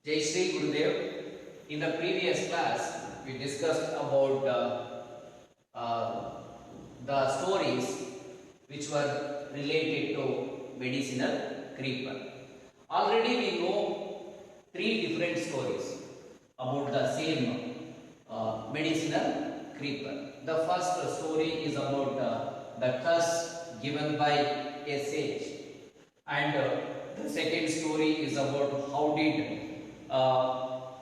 Jai Shri Gurudev. In the previous class, we discussed about the stories which were related to medicinal creeper. Already we know 3 different stories about the same medicinal creeper. The first story is about the curse given by a sage, and the second story is about how did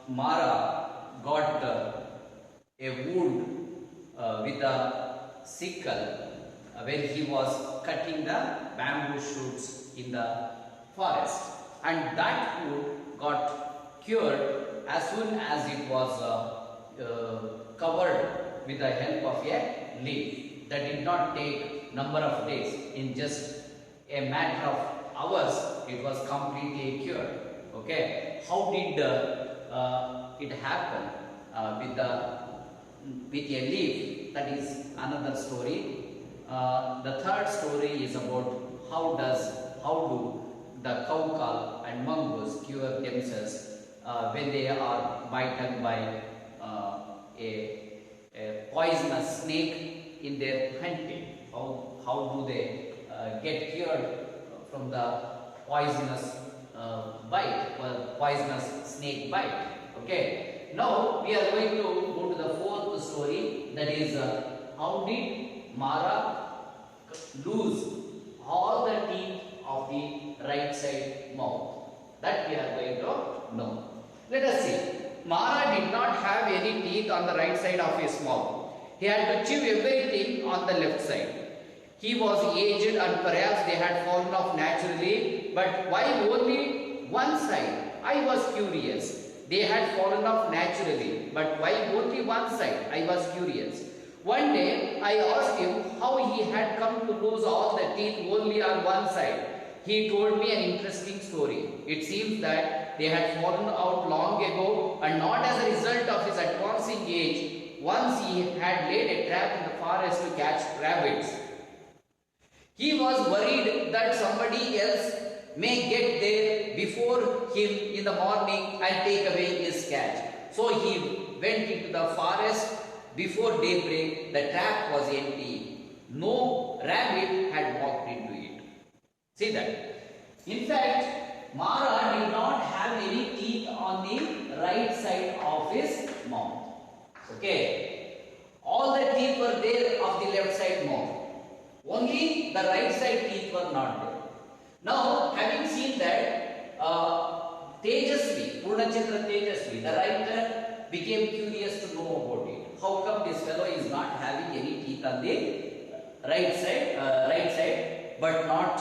Mara got a wound with a sickle when he was cutting the bamboo shoots in the forest, and that wound got cured as soon as it was covered with the help of a leaf. That did not take number of days. In just a matter of hours, it was completely cured. Okay, how did it happen with a leaf? That is another story. The third story is about how do the cowcal and mongoose cure themselves when they are bitten by a poisonous snake in their hunting. How do they get cured from the poisonous bite or poisonous snake bite? Okay. Now we are going to go to the fourth story. That is how did Mara lose all the teeth of the right side mouth? That we are going to know. Let us see. Mara did not have any teeth on the right side of his mouth. He had to chew everything on the left side. He was aged and perhaps they had fallen off naturally, but why only one side? I was curious. They had fallen off naturally, but why only one side? I was curious. One day I asked him how he had come to lose all the teeth only on one side. He told me an interesting story. It seems that they had fallen out long ago, and not as a result of his advancing age. Once he had laid a trap in the forest to catch rabbits. He was worried that somebody else may get there before him in the morning and take away his catch. So he went into the forest before daybreak. The trap was empty. No rabbit had walked into it. See that? In fact, Mara did not have any teeth on the right side of his mouth. Okay. All the teeth were there of the left side mouth. Only the right side teeth were not there. Now, having seen that, Tejasvi, Purnachitra Tejasvi, the writer became curious to know about it. How come this fellow is not having any teeth on the right side, but not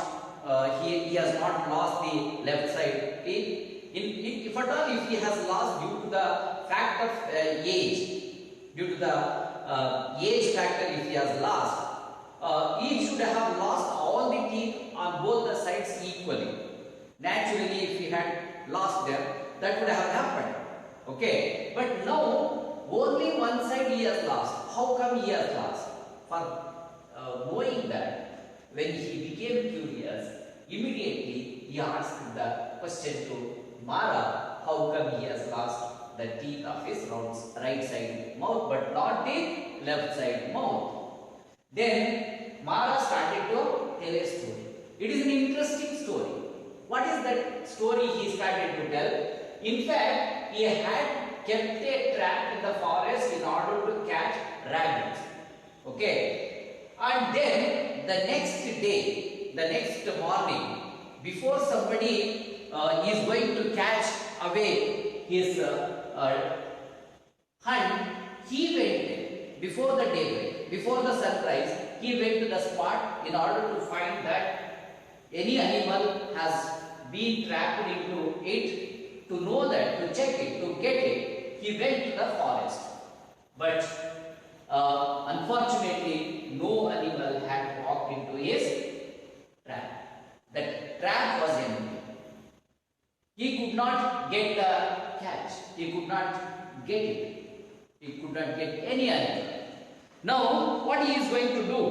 he has not lost the left side teeth? If at all, if he has lost due to the fact of age, due to the age factor, if he has lost. He should have lost all the teeth on both the sides equally. Naturally, if he had lost them, that would have happened. Okay, but now only one side he has lost. How come he has lost? For knowing that, when he became curious, immediately he asked the question to Mara, how come he has lost the teeth of his right side mouth but not the left side mouth? Then Mara started to tell a story. It is an interesting story. What is that story he started to tell? In fact, he had kept a trap in the forest in order to catch rabbits. Okay. And then the next day, the next morning, before somebody is going to catch away his hunt, he went there before the daybreak, before the sunrise. He went to the spot in order to find that any animal has been trapped into it, to know that, to check it, to get it. He went to the forest. But unfortunately, no animal had walked into his trap. The trap was empty. He could not get the catch. He could not get it. He could not get any animal. Now, what he is going to do?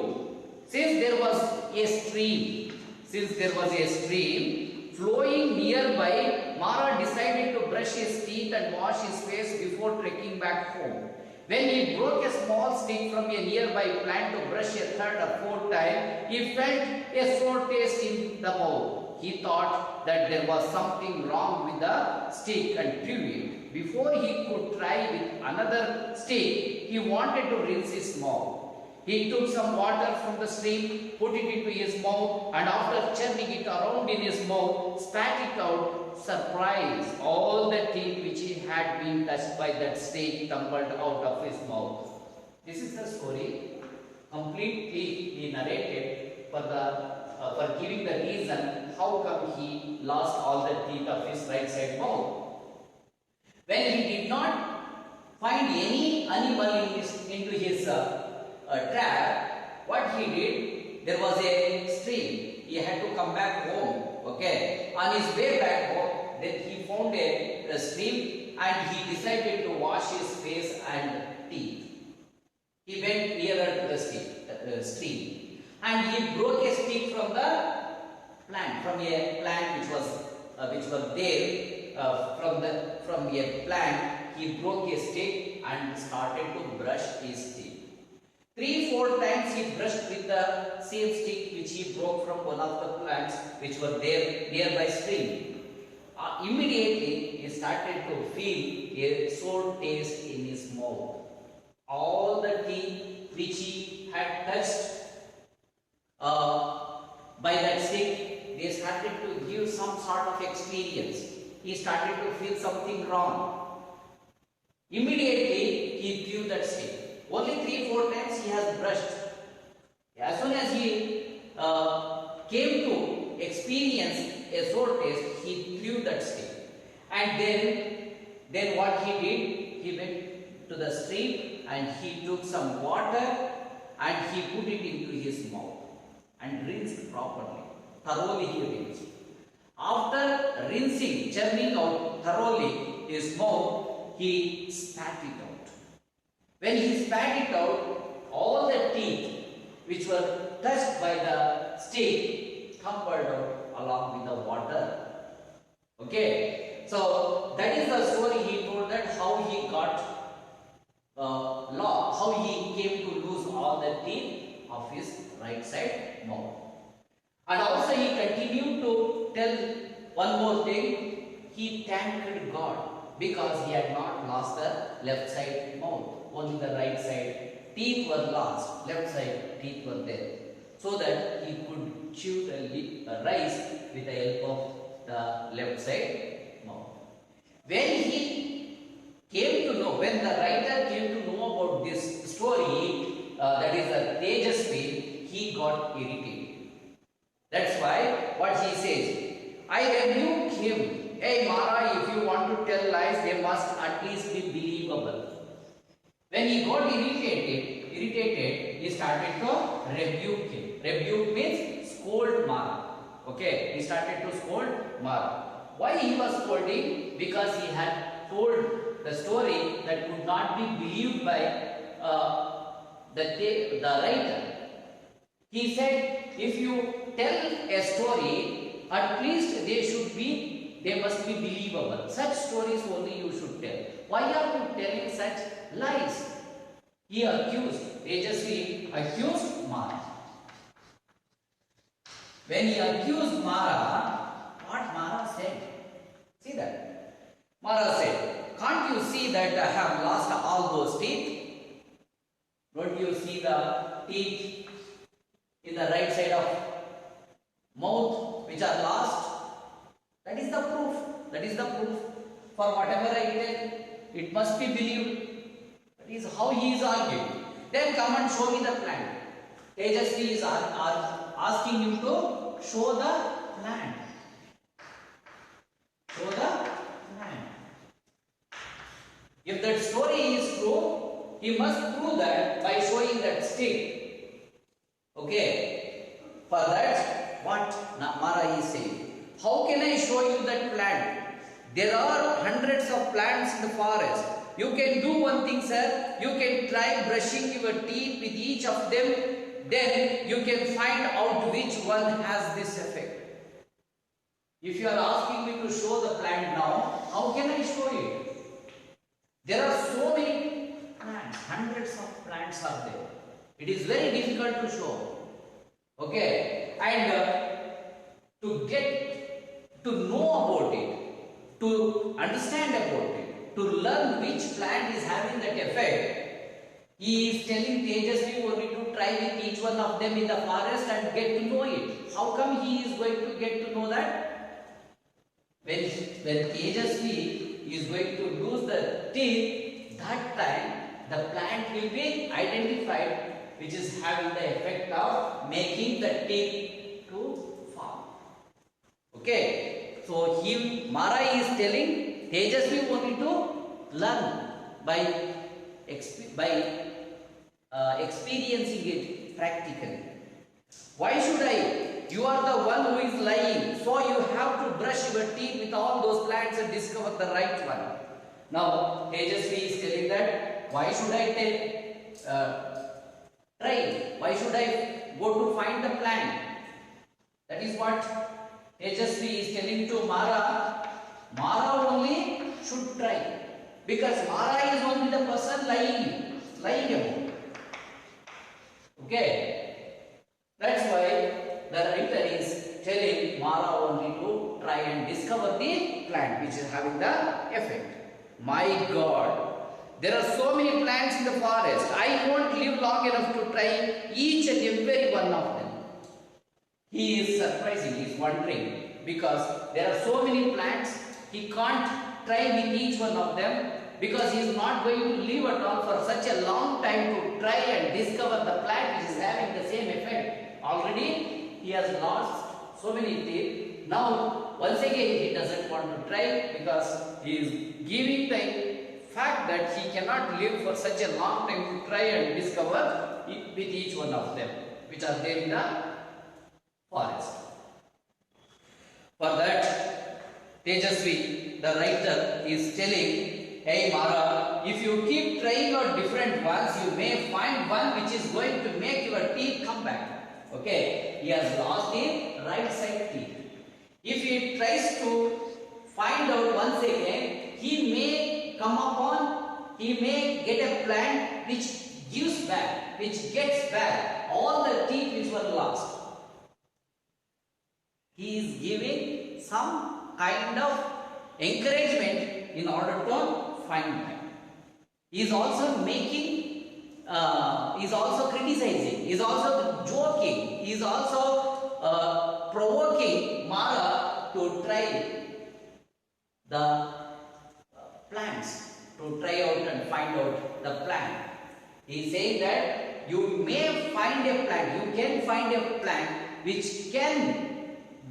Since there was a stream flowing nearby Mara decided to brush his teeth and wash his face before trekking back home. When he broke a small stick from a nearby plant to brush a third or fourth time, he felt a sore taste in the mouth. He thought that there was something wrong with the stick and threw it. Before he could try with another stick, he wanted to rinse his mouth. He took some water from the stream, put it into his mouth, and after churning it around in his mouth, spat it out. Surprise! All the teeth which he had been touched by that snake tumbled out of his mouth. This is the story. Completely he narrated for giving the reason how come he lost all the teeth of his right side mouth. When he did not find any animal into his trap, what he did, there was a stream. He had to come back home. Okay. On his way back home, then he found a stream and he decided to wash his face and teeth. He went nearer to the stream and he broke a stick from the plant, from a plant which was there from a plant. He broke a stick and started to brush his teeth. 3-4 times he brushed with the same stick which he broke from one of the plants which were there nearby stream. Immediately he started to feel a sore taste in his mouth. All the teeth which he had touched by that stick, they started to give some sort of experience. He started to feel something wrong. Immediately he threw that stick. Only 3-4 times he has brushed. As soon as he came to experience a sore taste, he threw that stick. And then what he did, he went to the stream and he took some water and he put it into his mouth and rinsed properly. Thoroughly he rinsed. After rinsing, churning out thoroughly his mouth, he spat it out. When he spat it out, all the teeth which were touched by the stick tumbled out along with the water. Okay, so that is the story he told, that how he got how he came to lose all the teeth of his right side mouth. And also he continued to tell one more thing. He thanked God because he had not lost the left side mouth. Only the right side teeth were lost, left side teeth were there, so that he could chew the rice with the help of the left side mouth. When the writer came to know about this story, that is a Tejasvi, he got irritated. That's why what he says, I rebuke him. Hey Mara, if you want to tell lies, they must at least be believable. When he got irritated, he started to rebuke him. Rebuke means scold Mara. Okay, he started to scold Mara. Why he was scolding? Because he had told the story that could not be believed by the writer. He said, if you tell a story, at least they must be believable. Such stories only you should tell. Why are you telling such lies? He Tejasvi accused Mara. When he accused Mara, what Mara said? See that? Mara said, can't you see that I have lost all those teeth? Don't you see the teeth in the right side of mouth which are lost? That is the proof. That is the proof. For whatever I tell, it must be believed. That is how he is arguing. Then come and show me the plant. Tejasvi is asking him to show the plant. Show the plant. If that story is true, he must prove that by showing that stick. Okay. For that, what Mara is saying. How can I show you that plant? There are hundreds of plants in the forest. You can do one thing, sir. You can try brushing your teeth with each of them. Then you can find out which one has this effect. If you are asking me to show the plant now, how can I show it? There are so many plants, hundreds of plants are there. It is very difficult to show. Okay, and to get to know about it, to understand about it, to learn which plant is having that effect, he is telling Tejasvi only to try with each one of them in the forest and get to know it. How come he is going to get to know that? When Tejasvi is going to lose the teeth, that time the plant will be identified which is having the effect of making the teeth to fall. Okay, so Mara is telling Tejasvi only to learn by experiencing it practically. Why should I? You are the one who is lying, so you have to brush your teeth with all those plants and discover the right one. Now Tejasvi is telling that why should I try? Why should I go to find the plant? That is what Tejasvi is telling to Mara. Mara only should try, because Mara is only the person lying about. Okay, that's why the writer is telling Mara only to try and discover the plant which is having the effect. My God, there are so many plants in the forest. I won't live long enough to try each and every one of them. He is surprising, he is wondering, because there are so many plants, he can't try with each one of them, because he is not going to live at all for such a long time to try and discover the plant which is having the same effect. Already he has lost so many teeth. Now once again he doesn't want to try, because he is giving the fact that he cannot live for such a long time to try and discover with each one of them which are there in the forest. For that, Tejasvi, the writer, is telling, hey Mara, if you keep trying out different ones, you may find one which is going to make your teeth come back. Okay, he has lost the right side teeth. If he tries to find out once again, he may get a plant which gives back, which gets back all the teeth which were lost. He is giving some kind of encouragement in order to find them. He is also he is also criticizing, he is also joking, he is also provoking Mara to try the plants, to try out and find out the plant. He is saying that you may find a plant, you can find a plant which can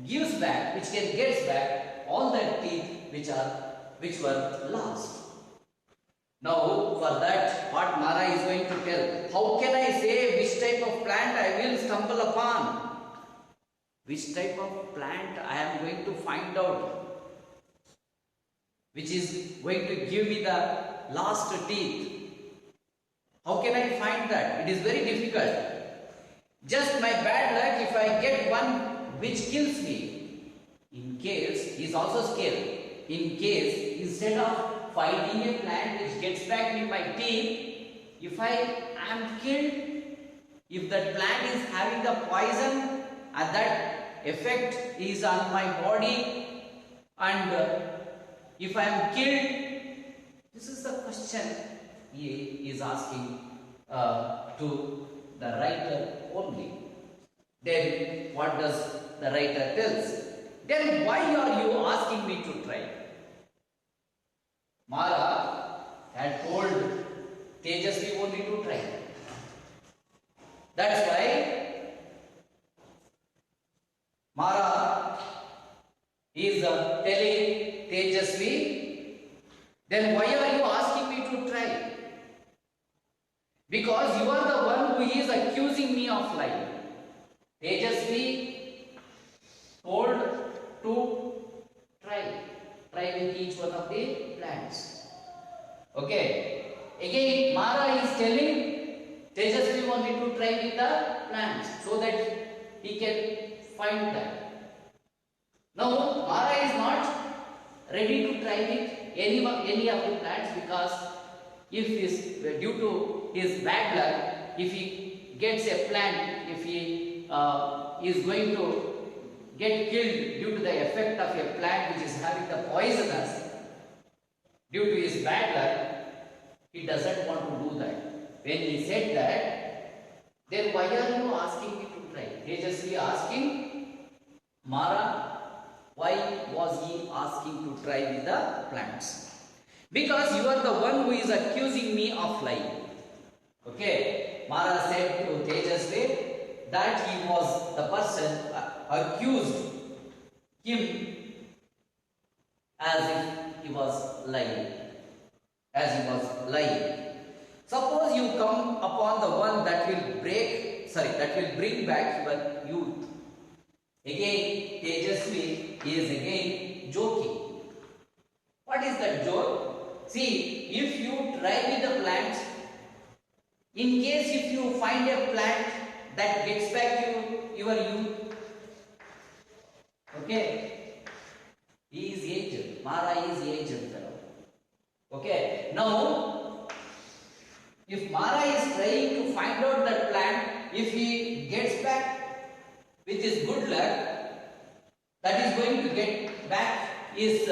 gives back, which can gets back all the teeth which were lost. Now for that, what Mara is going to tell, how can I say which type of plant I will stumble upon? Which type of plant I am going to find out, which is going to give me the last teeth? How can I find that? It is very difficult. Just my bad luck if I get one which kills me. In case, he is also scared. In case, instead of finding a plant which gets back me my teeth, if I am killed, if that plant is having the poison and that effect is on my body, and if I am killed, this is the question he is asking to the writer only. Then what does the writer tells? Then why are you asking me to try? Mara had told Tejasvi only to try. That's why Mara is telling Tejasvi, then why are you asking me to try? Because you are the one who is accusing me of lying. Tejasvi told to try with each one of the plants. Okay. Again, Mara is telling Tejasvi only to try with the plants so that he can find that. Now Mara is not ready to try with any of the plants, because if due to his bad luck, if he gets a plant, if he is going to get killed due to the effect of a plant which is having the poisonous, due to his bad luck, he doesn't want to do that. When he said that, then why are you asking me to try? Tejasvi asking Mara, why was he asking to try with the plants? Because you are the one who is accusing me of lying. Okay, Mara said to Tejasvi that he was the person accused him as if he was lying. Suppose you come upon the one that will bring back your youth. Again, Tejasvi is again joking. What is that joke? See, if you try with the plants, in case if you find a plant that gets back your youth, okay, he is aged. Mara is aged fellow. Okay, now if Mara is trying to find out that plant, if he gets back with his good luck, that is going to get back his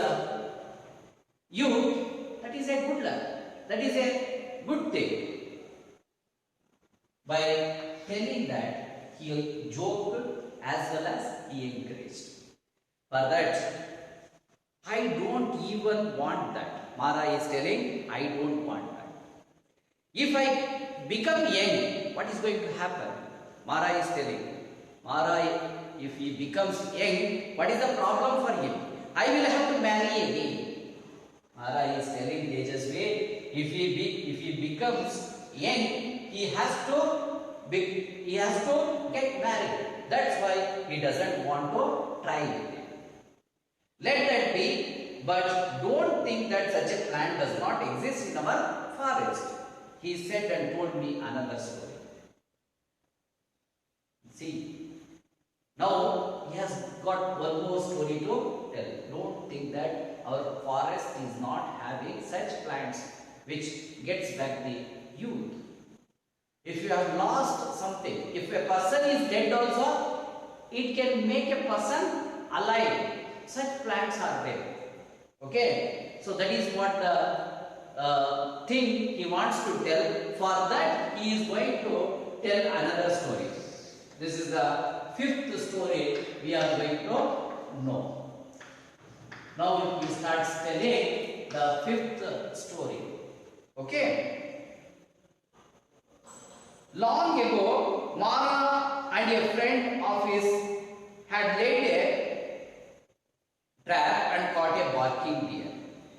youth, that is a good luck. That is a good thing. By telling that, he joked as well as he encouraged. For that, I don't even want that. Mara is telling, I don't want that. If I become young, what is going to happen? Mara is telling, Mara, if he becomes young, what is the problem for him? I will have to marry again. Mara is telling Tejasvi, if he becomes young, he has to get married. That's why he doesn't want to try it. Let that be, but don't think that such a plant does not exist in our forest. He said and told me another story. See, now he has got one more story to tell. Don't think that our forest is not having such plants which gets back the youth. If you have lost something, if a person is dead also, it can make a person alive. Such plants are there. Okay, so that is what the thing he wants to tell. For that, he is going to tell another story. This is the fifth story we are going to know. Now he starts telling the fifth story. Okay. Long ago, Mara and a friend of his had laid a trap and caught a barking deer.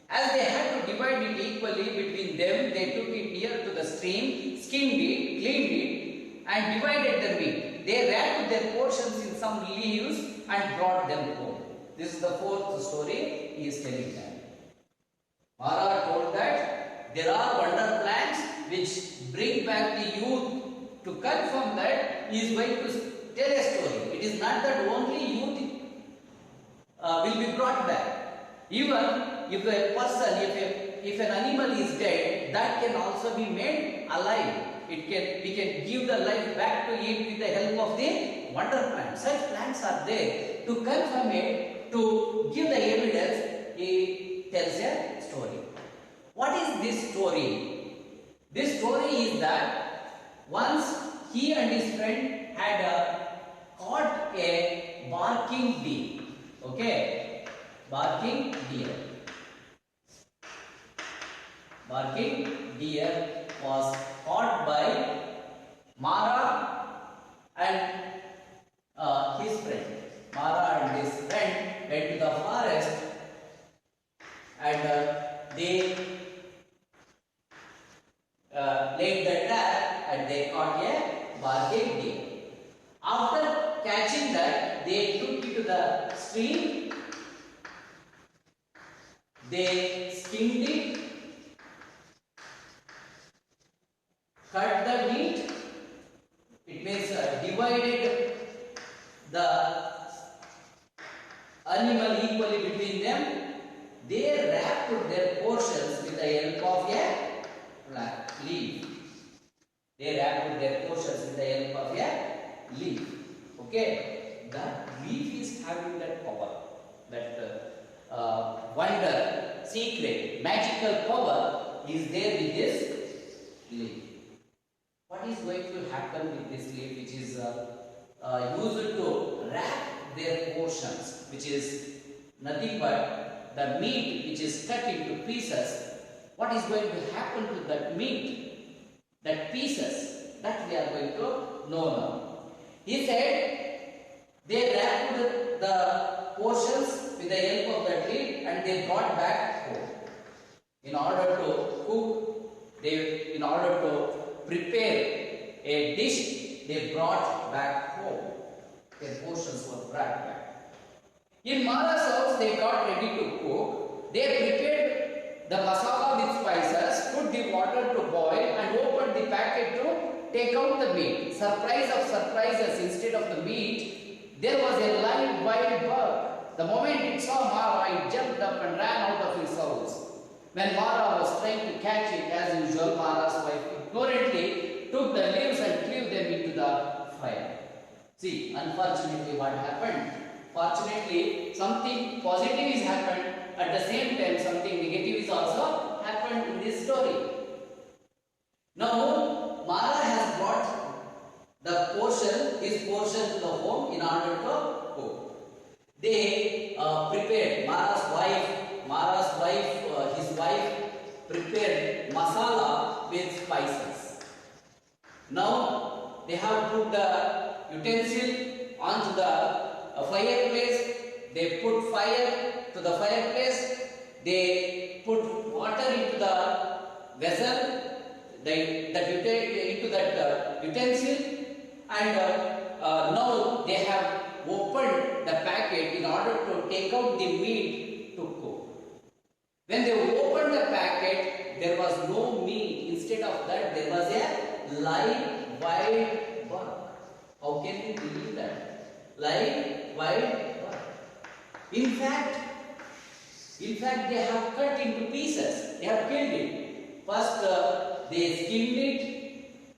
As they had to divide it equally between them, they took it near to the stream, skinned it, cleaned it, and divided the meat. They wrapped their portions in some leaves and brought them home. This is the fourth story he is telling them. Mara told that there are wonder plants which bring back the youth. To confirm that, he is going to tell a story. It is not that only youth will be brought back. Even if a person, if an animal is dead, that can also be made alive. We can give the life back to it with the help of the wonder plants. Such plants are there. To confirm it, to give the evidence, he tells a story. What is this story? This story is that once he and his friend had caught a barking deer. Okay, barking deer. Barking deer was caught by Mara and his friend. Mara and his friend went to the forest and they laid the trap and they caught a barking deer. After catching that, they took it to the stream, they skinned it, cut the meat, it means divided the animal Okay, that leaf is having that power, that wonder, secret, magical power is there with this leaf. What is going to happen with this leaf, which is used to wrap their portions, which is nothing but the meat which is cut into pieces? What is going to happen to that meat, that pieces? That we are going to know now. He said they wrapped the portions with the help of the leaf and they brought back home. In order to cook, in order to prepare a dish, they brought back home. Their portions were brought back. In Mara's house, they got ready to cook. They prepared the masala with spices, put the water to boil and opened the packet to take out the meat. Surprise of surprises, instead of the meat, there was a live wild bug. The moment it saw Mara, it jumped up and ran out of his house. When Mara was trying to catch it, as usual, Mara's wife ignorantly took the leaves and threw them into the fire. See, unfortunately what happened? Fortunately, something positive is happened. At the same time, something negative is also happened in this story. Now, Mara has brought the portion, his portion to the home in order to cook. They prepared, his wife prepared masala with spices. Now, they have put the utensil onto the fireplace. They put fire to the fireplace. They put water into the vessel, into that utensil, and now they have opened the packet in order to take out the meat to cook. When they opened the packet, there was no meat. Instead of that, there was a live wild bug. How can you believe that? Live wild bug. In fact, they have cut into pieces. They have killed it. First, they skinned it.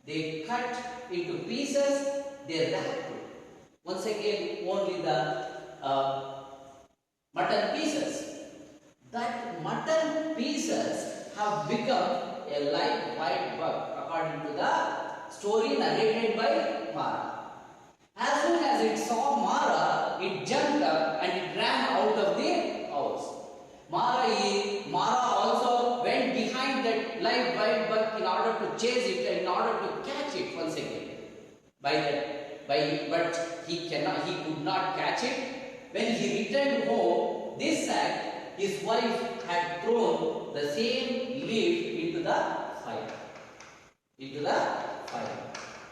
They cut into pieces. They wrapped it. Once again, only the mutton pieces. That mutton pieces have become a live wild bug, according to the story narrated by Mara. As soon as it saw Mara, it jumped up and it ran out of the house. Mara also went behind that live wild bug in order to chase it and in order to catch it once again. But he could not catch it. When he returned home, this act, his wife had thrown the same leaf into the fire.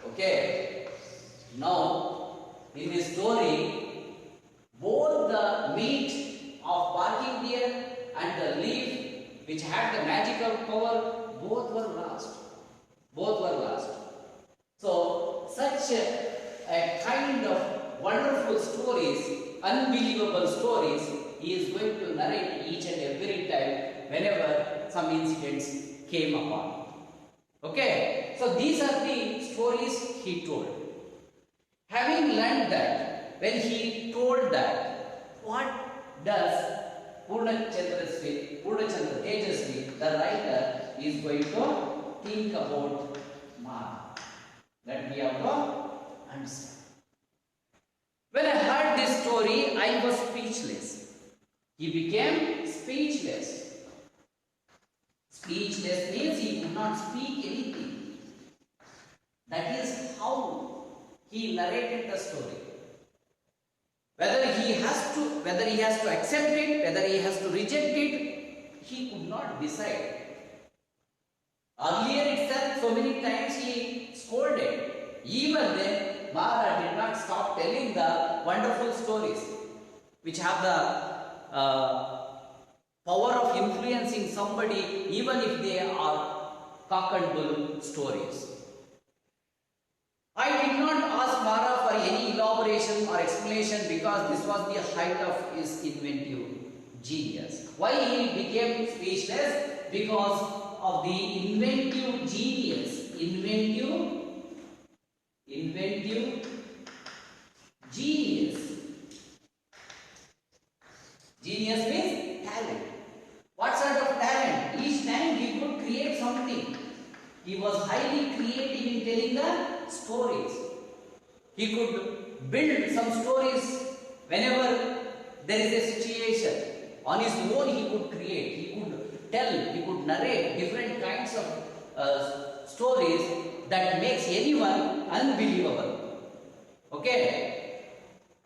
Okay. Now, in this story, both the meat of barking deer and the leaf which had the magical power, both were lost. So, such a kind of wonderful stories, unbelievable stories, he is going to narrate each and every time whenever some incidents came upon. Okay, so these are the stories he told. Having learned that, when he told that, what does Purnachandra Tejasvi, the writer, is going to think about Mara? That we have to understand. When I heard this story, I was speechless. He became speechless. Speechless means he could not speak anything. That is how he narrated the story. Whether he has to accept it, whether he has to reject it, he could not decide. Earlier itself, so many times he scolded. Even then, Mara did not stop telling the wonderful stories which have the power of influencing somebody, even if they are cock and bull stories. I did not ask Mara for any elaboration or explanation because this was the height of his inventive genius. Why he became speechless? Because of the inventive genius. Inventive He was highly creative in telling the stories. He could build some stories whenever there is a situation. On his own he could create, he could tell, he could narrate different kinds of stories that makes anyone unbelievable. Okay?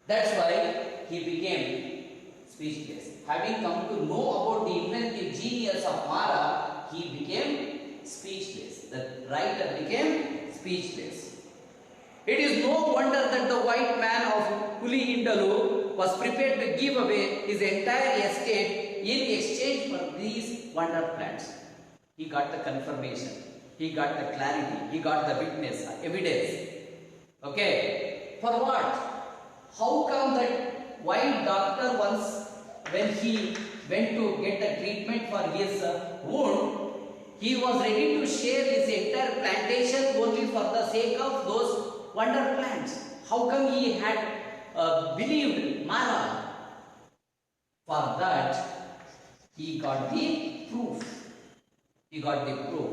That's why he became speechless. Having come to know about the inventive genius of Mara, he became speechless. The writer became speechless. It is no wonder that the white man of Indalu was prepared to give away his entire estate in exchange for these wonder plants. He got the confirmation, he got the clarity, he got the witness, evidence. Okay, for what? How come that while doctor once, when he went to get the treatment for his wound, he was ready to share his entire plantation only for the sake of those wonder plants? How come he had believed Mara? For that, he got the proof. He got the proof.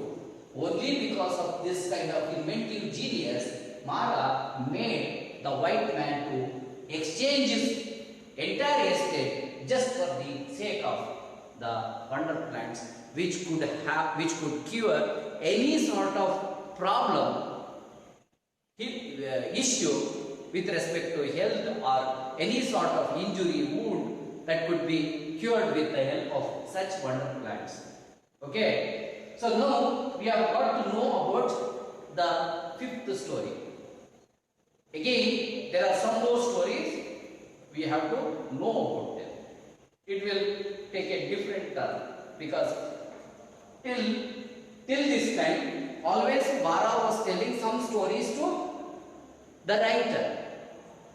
Only because of this kind of inventive genius, Mara made the white man to exchange his entire estate just for the sake of the wonder plants, which could cure any sort of problem, issue with respect to health or any sort of injury, wound that could be cured with the help of such wonder plants. Okay, so now we have got to know about the fifth story. Again, there are some more stories, we have to know about them. It will take a different turn, because till this time always Mara was telling some stories to the writer.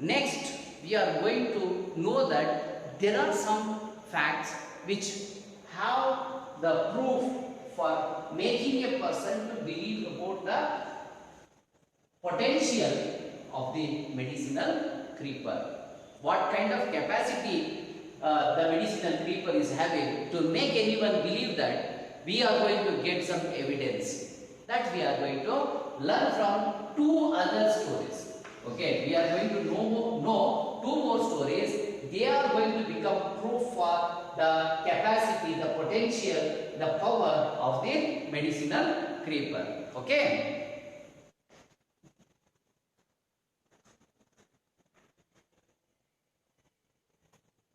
Next, we are going to know that there are some facts which have the proof for making a person to believe about the potential of the medicinal creeper. What kind of capacity the medicinal creeper is having to make anyone believe that, we are going to get some evidence. That we are going to learn from two other stories. Okay, we are going to know two more stories. They are going to become proof for the capacity, the potential, the power of the medicinal creeper. Okay.